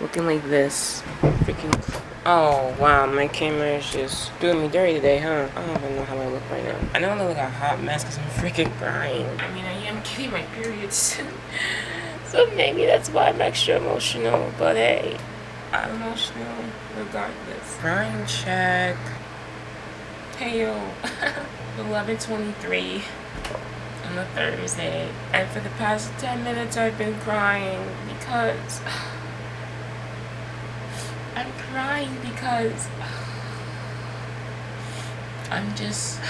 looking like this. Freaking. Oh wow, my camera is just doing me dirty today, huh? I don't even know how I look right now. I know I look like a hot mess because I'm freaking crying. I mean, I am getting my periods. So maybe that's why I'm extra emotional. But hey, I'm emotional regardless. Crying check. Hey yo. 11:23 on a Thursday. And for the past 10 minutes I've been crying because I'm crying because I'm just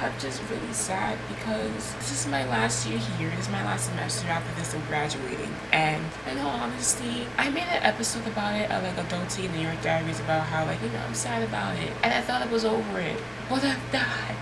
I'm just really sad because this is my last year here. This is my last semester. After this I'm graduating. And in all honesty, I made an episode about it, like Adulty in New York Diaries, about how I'm sad about it. And I thought I was over it. But I'm not.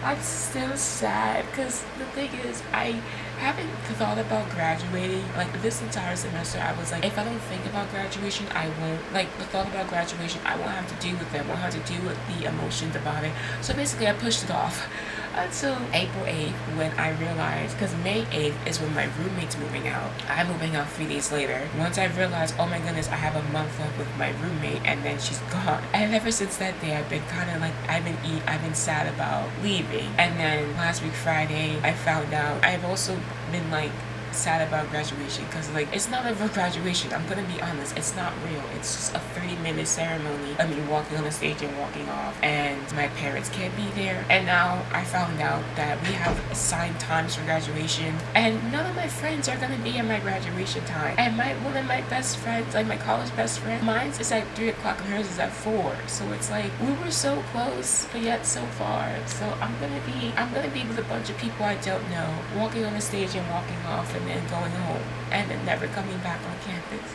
I'm still sad because the thing is, I haven't thought about graduating. Like this entire semester, I was like, if I don't think about graduation, I won't. Like the thought about graduation, I won't have to deal with it. I won't have to deal with the emotions about it. So basically, I pushed it off until April 8th when I realized, because May 8th is when my roommate's moving out. I'm moving out 3 days later. Once I realized, oh my goodness, I have a month left with my roommate and then she's gone. And ever since that day, I've been kind of like, I've been sad about leaving. And then last week Friday, I found out I've also been like sad about graduation because it's not a real graduation. I'm gonna be honest, it's not real. It's just a 30-minute ceremony of me walking on the stage and walking off, and my parents can't be there. And now I found out that we have assigned times for graduation and none of my friends are gonna be at my graduation time. And one of my best friends, like my college best friend, mine's is at 3 o'clock and hers is at 4. So it's like we were so close but yet so far. So I'm gonna be with a bunch of people I don't know, walking on the stage and walking off and then going home and then never coming back on campus.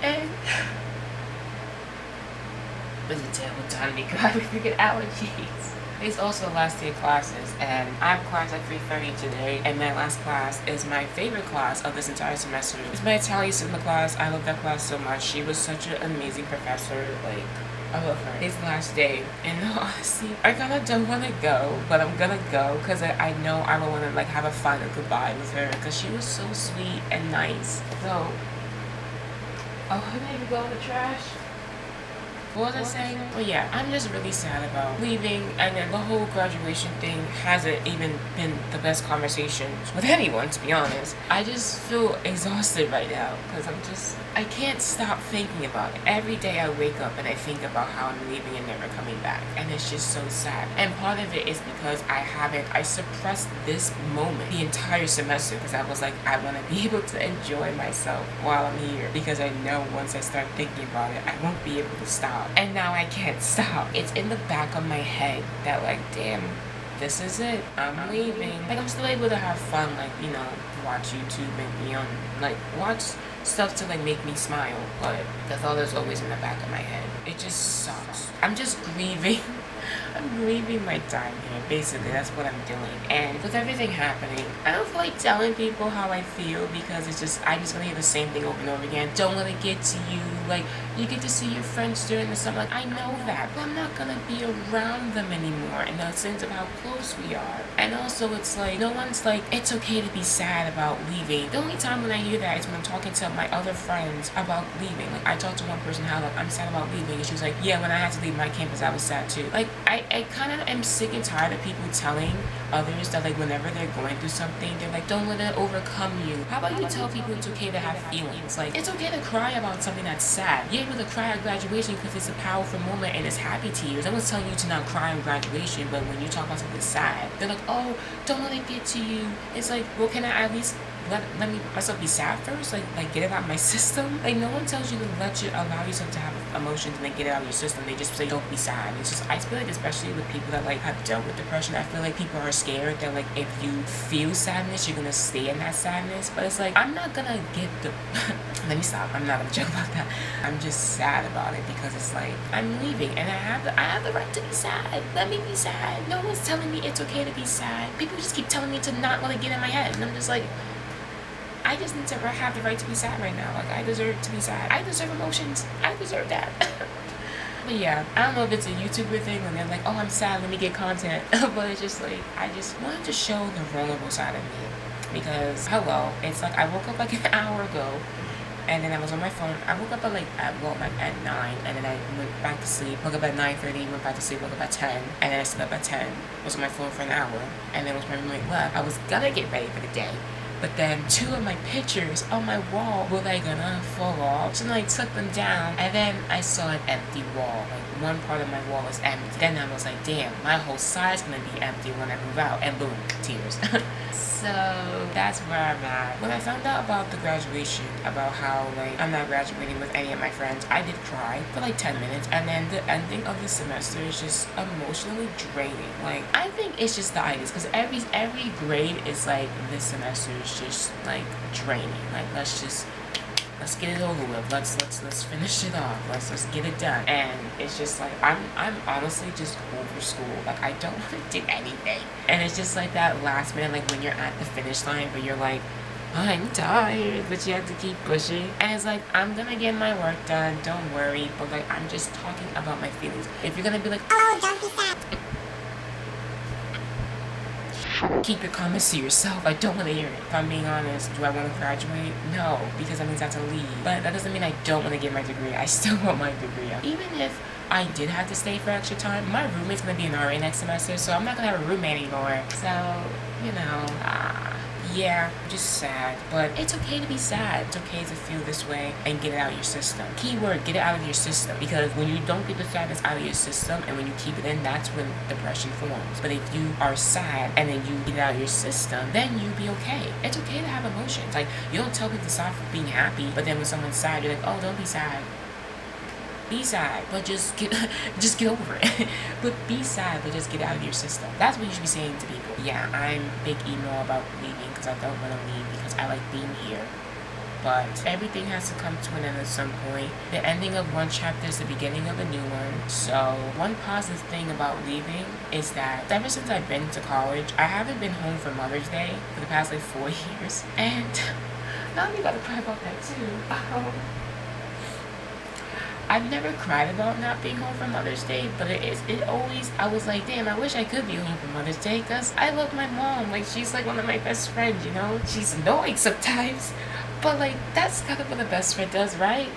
And it was a terrible time to be crying with freaking allergies. It's also the last day of classes, and I have class at 3:30 today, and my last class is my favorite class of this entire semester. It's my Italian cinema class. I love that class so much. She was such an amazing professor. I love her. It's the last day, and honestly, I kind of don't want to go, but I'm gonna go because I know I will want to have a final goodbye with her because she was so sweet and nice. So, oh, did I even go in the trash? What was I saying? Well, yeah, I'm just really sad about leaving, and then the whole graduation thing hasn't even been the best conversations with anyone, to be honest. I just feel exhausted right now because I can't stop thinking about it. Every day I wake up and I think about how I'm leaving and never coming back, and it's just so sad. And part of it is because I suppressed this moment the entire semester because I was like, I want to be able to enjoy myself while I'm here because I know once I start thinking about it, I won't be able to stop. And now I can't stop. It's in the back of my head that damn, this is it. I'm leaving. I'm still able to have fun, watch YouTube and watch stuff to make me smile. But the thought is always in the back of my head. It just sucks. I'm just grieving. I'm grieving my time here. Basically, that's what I'm doing. And with everything happening, I don't feel like telling people how I feel because I'm just gonna hear the same thing over and over again. Don't let it get to you. You get to see your friends during the summer. I know that, but I'm not gonna be around them anymore in the sense of how close we are. And also, it's no one's it's okay to be sad about leaving. The only time when I hear that is when I'm talking to my other friends about leaving. I talked to one person how I'm sad about leaving, and she was like, yeah, when I had to leave my campus, I was sad too. I kind of am sick and tired of people telling others that whenever they're going through something, they're don't let it overcome you. How about you tell people it's okay to have feelings? It's okay to cry about something that's sad. You're able to cry at graduation because it's a powerful moment and it's happy tears. No one's telling you to not cry on graduation, but when you talk about something sad, they're oh, don't let it get to you. It's well, can I at least let myself be sad first, get it out of my system. No one tells you to allow yourself to have emotions and then get it out of your system. They just say don't be sad. It's just, I feel especially with people that have dealt with depression, I feel people are scared that if you feel sadness, you're gonna stay in that sadness. But it's I'm not gonna get the let me stop. I'm not gonna joke about that. I'm just sad about it because it's I'm leaving and I have the right to be sad. Let me be sad. No one's telling me it's okay to be sad. People just keep telling me to not let it get in my head, and I'm just I just need to have the right to be sad right now. I deserve to be sad. I deserve emotions. I deserve that. But yeah, I don't know if it's a YouTuber thing when they're like, oh, I'm sad, let me get content. But it's just like, I just wanted to show the vulnerable side of me. Because, hello, it's like I woke up like an hour ago, and then I was on my phone. I woke up at at 9, and then I went back to sleep. Woke up at 9:30, went back to sleep, woke up at 10, and then I stood up at 10. Was on my phone for an hour, and then once my roommate left, I was gonna get ready for the day. But then 2 of my pictures on my wall were like gonna fall off. So then I took them down, and then I saw an empty wall. Like one part of my wall was empty. Then I was like, damn, my whole side's gonna be empty when I move out. And boom, tears. So that's where I'm at. When I found out about the graduation, about how like I'm not graduating with any of my friends, I did cry for like 10 minutes. And then the ending of the semester is just emotionally draining. Like I think it's just the ideas, because every grade is like, this semester is just like draining. Like let's get it over with. Let's finish it off. Let's get it done. And it's just like I'm honestly just over school. Like I don't want to do anything. And it's just like that last minute, like when you're at the finish line, but you're like, I'm tired, but you have to keep pushing. And it's like, I'm gonna get my work done, don't worry. But like I'm just talking about my feelings. If you're gonna be like, oh, don't be sad, keep your comments to yourself. I don't want to hear it. If I'm being honest, do I want to graduate? No, because that means I have to leave. But that doesn't mean I don't want to get my degree. I still want my degree. Even if I did have to stay for extra time, my roommate's going to be an RA next semester, so I'm not going to have a roommate anymore. So, you know, yeah, I'm just sad. But it's okay to be sad. It's okay to feel this way and get it out of your system. Keyword, get it out of your system. Because when you don't get the sadness out of your system and when you keep it in, that's when depression forms. But if you are sad and then you get it out of your system, then you'll be okay. It's okay to have emotions. Like, you don't tell people to stop being happy, but then when someone's sad, you're like, oh, don't be sad. Be sad, but just get over it. But be sad, but just get out of your system. That's what you should be saying to people. Yeah, I'm big emo about leaving because I don't want to leave because I like being here. But everything has to come to an end at some point. The ending of one chapter is the beginning of a new one. So one positive thing about leaving is that ever since I've been to college, I haven't been home for Mother's Day for the past like 4 years. And now I'm about to cry about that too. I've never cried about not being home for Mother's Day, but I was like, damn, I wish I could be home for Mother's Day, because I love my mom. Like, she's like one of my best friends, you know? She's annoying sometimes, but like, that's kind of what a best friend does, right?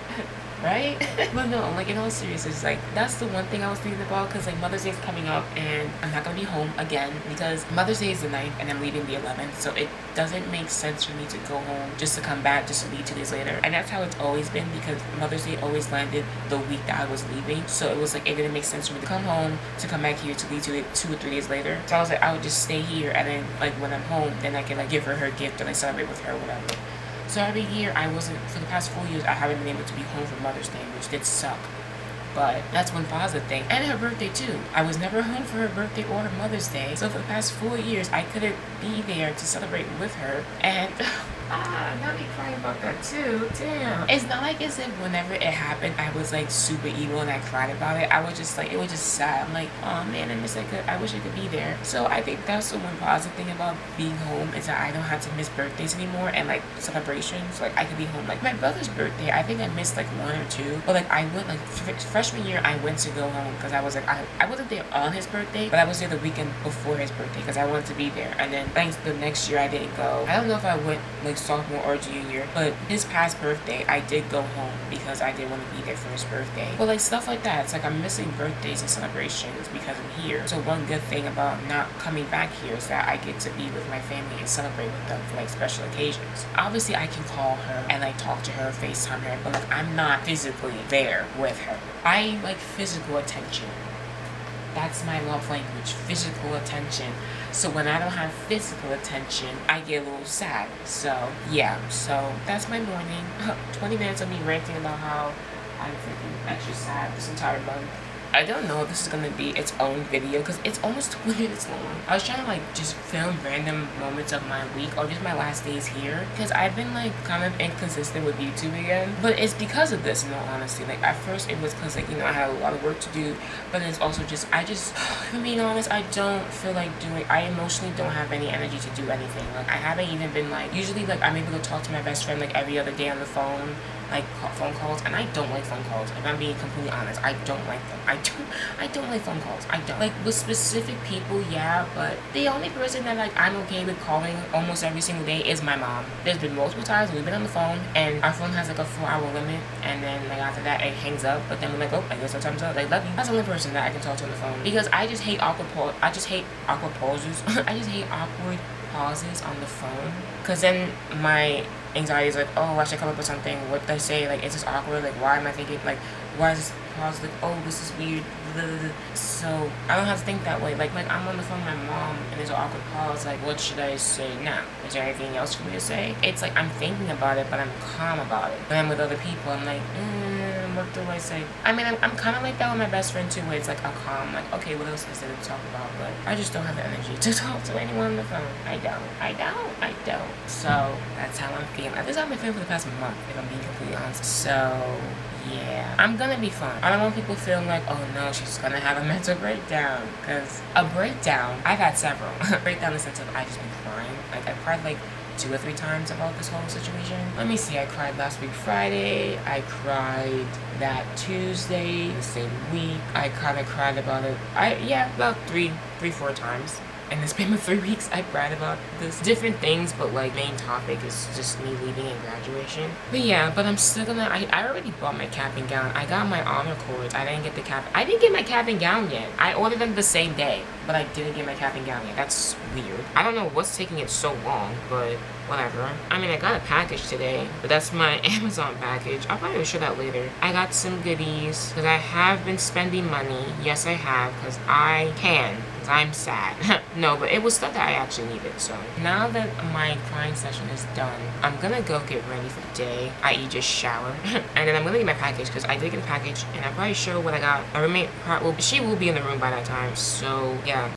Right? But no, like in all seriousness, like that's the one thing I was thinking about, because like Mother's Day is coming up and I'm not gonna be home again because Mother's Day is the 9th and I'm leaving the 11th, so it doesn't make sense for me to go home just to come back just to leave 2 days later. And that's how it's always been, because Mother's Day always landed the week that I was leaving, so it was like it didn't make sense for me to come home to come back here to leave 2 or 3 days later. So I was like, I would just stay here, and then like when I'm home, then I can like give her gift and like celebrate with her or whatever. So every year for the past 4 years, I haven't been able to be home for Mother's Day, which did suck. But that's one positive thing. And her birthday too. I was never home for her birthday or her Mother's Day. So for the past 4 years, I couldn't be there to celebrate with her. And now me crying about that too. Damn. It's not like as if whenever it happened, I was like super evil and I cried about it. I was just like, it was just sad. I'm like, oh man, I wish I could be there. So I think that's the one positive thing about being home, is that I don't have to miss birthdays anymore and like celebrations. Like I could be home. Like my brother's birthday, I think I missed like 1 or 2. But like I went like freshman year, I went to go home because I was like, I wasn't there on his birthday, but I was there the weekend before his birthday because I wanted to be there. And then thanks the next year I didn't go. I don't know if I went like sophomore or junior, but his past birthday I did go home because I didn't want to be there for his birthday. But like stuff like that, it's like I'm missing birthdays and celebrations because I'm here. So one good thing about not coming back here is that I get to be with my family and celebrate with them for like special occasions. Obviously I can call her and like talk to her, FaceTime her, but like I'm not physically there with her. I like physical attention. That's my love language, physical attention. So when I don't have physical attention, I get a little sad. So yeah, so that's my morning. 20 minutes of me ranting about how I'm freaking extra sad this entire month. I don't know if this is going to be its own video because it's almost 20 minutes long. I was trying to like just film random moments of my week or just my last days here, because I've been like kind of inconsistent with YouTube again. But it's because of this, in all honesty. Like at first it was because like, you know, I had a lot of work to do, but it's also just, if I'm being honest, I don't feel like I emotionally don't have any energy to do anything. Like I haven't even been like, usually like I'm able to talk to my best friend like every other day on the phone. like phone calls, and I don't like phone calls. If I'm being completely honest, I don't like them. I don't like phone calls. I don't. Like, with specific people, yeah, but the only person that, like, I'm okay with calling almost every single day is my mom. There's been multiple times we've been on the phone, and our phone has, like, a 4-hour limit, and then, like, after that, it hangs up, but then we're like, oh, I guess our time's up. Like, love you. That's the only person that I can talk to on the phone, because I just hate awkward pauses. I just hate awkward pauses on the phone, because then my anxiety is like, oh, I should come up with something. What did I say? Like, is this awkward? Like, why am I thinking, like, why is this pause? Like, oh, this is weird. So I don't have to think that way. Like I'm on the phone with my mom and there's an awkward pause. Like, what should I say now? Is there anything else for me to say? It's like I'm thinking about it, but I'm calm about it. When I'm with other people, I'm like, what do I say? I mean, I'm kind of like that with my best friend too, where it's like a calm, like, okay, what else is there to talk about? But I just don't have the energy to talk to anyone on the phone. I don't. So that's how I'm feeling. This is how I've been feeling for the past month, if I'm being completely honest. So yeah, I'm gonna be fine. I don't want people feeling like, oh no, she's gonna have a mental breakdown. Because a breakdown, I've had several. Breakdown in the sense of I just been crying. Like, I cried like 2 or 3 times about this whole situation. Let me see, I cried last week Friday. I cried that Tuesday, the same week. I kind of cried about it. About 3-4 times. In the span of 3 weeks, I cried about this. Different things, but like main topic is just me leaving and graduation. But yeah, but I'm still gonna, I already bought my cap and gown. I got my honor cords. I didn't get my cap and gown yet. I ordered them the same day, but I didn't get my cap and gown yet. That's weird. I don't know what's taking it so long, but whatever. I mean, I got a package today, but that's my Amazon package. I'll probably show that later. I got some goodies, because I have been spending money. Yes, I have, because I can. I'm sad. No, but it was stuff that I actually needed. So now that my crying session is done, I'm gonna go get ready for the day, i.e. just shower. And then I'm gonna get my package, because I did get a package, and I'm probably sure what I got. She will be in the room by that time. So yeah.